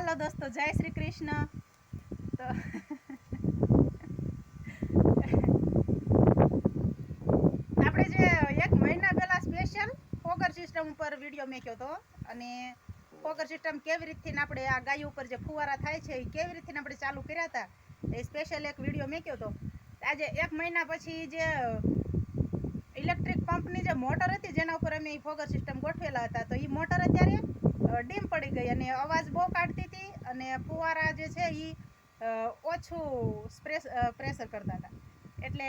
હાલો દોસ્તો, જય શ્રી કૃષ્ણ. તો આપણે જે 1 મહિના પહેલા સ્પેશિયલ ફોગર સિસ્ટમ ઉપર વિડીયો મેક્યો હતો અને ફોગર સિસ્ટમ કેવી રીતથી આપણે આ ગાય ઉપર જે ફુવારા થાય છે એ કેવી રીતથી આપણે ચાલુ કર્યા હતા એ સ્પેશિયલ એક વિડીયો મેક્યો હતો. આજે 1 મહિના પછી જે ઇલેક્ટ્રિક પંપની જે મોટર હતી જેના ઉપર અમે ફોગર સિસ્ટમ ગોઠવેલા હતા તો એ મોટર અત્યારે ડીમ પડી ગઈ અને અવાજ બહુ કાઢતી હતી અને ફુવારા જે છે એ ઓછું પ્રેશર કરતા હતા. એટલે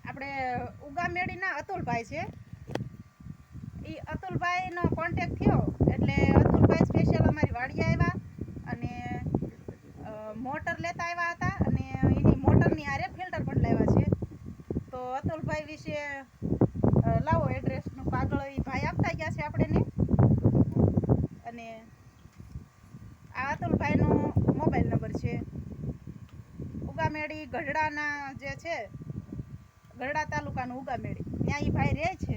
આપણે ઉગામેડીના અતુલભાઈ છે, એ અતુલભાઈનો કોન્ટેક થયો એટલે અતુલભાઈ સ્પેશિયલ અમારી વાડીએ આવ્યા અને મોટર લેતા આવ્યા હતા અને એની મોટરની હારે ફિલ્ટર પણ લાવ્યા છે. તો અતુલભાઈ વિશે લાવો એડ્રેસનું કાગળ એ ભાઈ આપતા ગયા છે આપણને. અને આ અતુલભાઈનો મોબાઈલ નંબર છે. ઉગામેડી ગઢડાના જે છે, ગઢડા તાલુકાનું ઉગામેડી, ત્યાં એ ભાઈ રહે છે.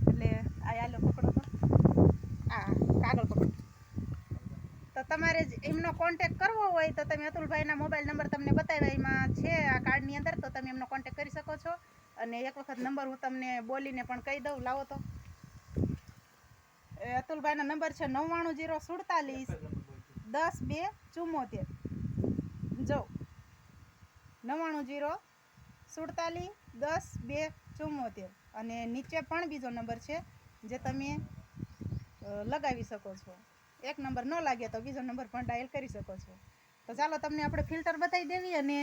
એટલે આ યાલો પકડો તો, આ કાગળ પકડો. તો તમારે એમનો કોન્ટેક કરવો હોય તો તમે અતુલભાઈના મોબાઈલ નંબર તમને બતાવ્યા એમાં છે આ કાર્ડની અંદર, તો તમે એમનો કોન્ટેક કરી શકો છો. અને એક વખત નંબર હું તમને બોલીને પણ કહી દઉં, લાવો તો. અતુલભાઈનો નંબર છે 990410 274. જો 990410 274. અને નીચે પણ બીજો નંબર છે જે તમે લગાવી શકો છો. એક નંબર ન લાગે તો બીજો નંબર પણ ડાયલ કરી શકો છો. તો ચાલો તમને આપણે ફિલ્ટર બતાવી દેવી અને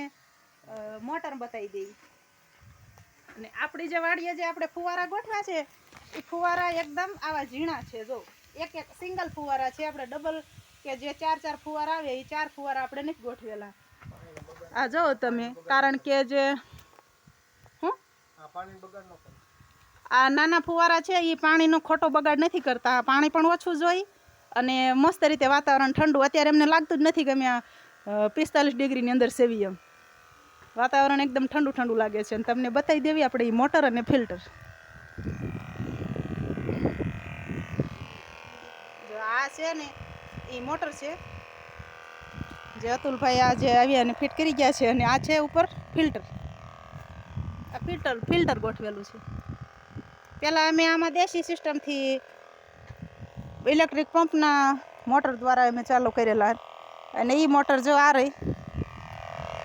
મોટર બતાવી દેવી. અને આપણી જે વાડીએ જે આપણે ફુવારા ગોઠવ્યા છે એ ફુવારા એકદમ આવા ઝીણા છે. જો એક સિંગલ ફુવારા છે, આપણે ડબલ કે જે 4 ફુવારા આવે એ 4 ફુવારા આપણે નથી ગોઠવેલા. આ જો તમે, કારણ કે જે આ નાના ફુવારા છે એ પાણીનો ખોટો બગાડ નથી કરતા, પાણી પણ ઓછું જોઈ અને મસ્ત રીતે વાતાવરણ ઠંડુ. અત્યારે એમને લાગતું જ નથી કે અમે 45 ડિગ્રીની અંદર સેવી એમ. વાતાવરણ એકદમ ઠંડુ ઠંડુ લાગે છે. અને તમને બતાવી દેવી આપણે એ મોટર અને ફિલ્ટર. જો આ છે ને એ મોટર છે જે અતુલભાઈ આજે આવી અને ફિટ કરી ગયા છે. અને આ છે ઉપર ફિલ્ટર. આ ફિલ્ટર ગોઠવેલું છે. પહેલાં અમે આમાં દેશી સિસ્ટમથી ઇલેક્ટ્રિક પંપના મોટર દ્વારા અમે ચાલુ કરેલા. અને એ મોટર જો આ રહી,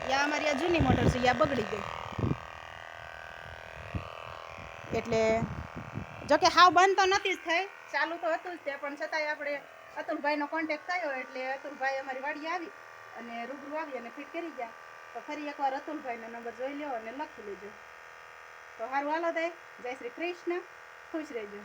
યા અમારી આ જૂની મોટર છે, યા બગડી ગઈ. એટલે જોકે હાવ બંધ તો નથી જ થઈ, ચાલુ તો હતું જ તે, પણ છતાંય આપણે અતુલભાઈનો કોન્ટેક થયો એટલે અતુલભાઈ અમારી વાડીએ આવી અને રૂબરૂ આવી અને ફિટ કરી ગયા. તો ફરી એકવાર અતુલભાઈનો નંબર જોઈ લો અને લખી લેજો. તો સારું, હાલો દે, જય શ્રી કૃષ્ણ, ખુશ રહેજો.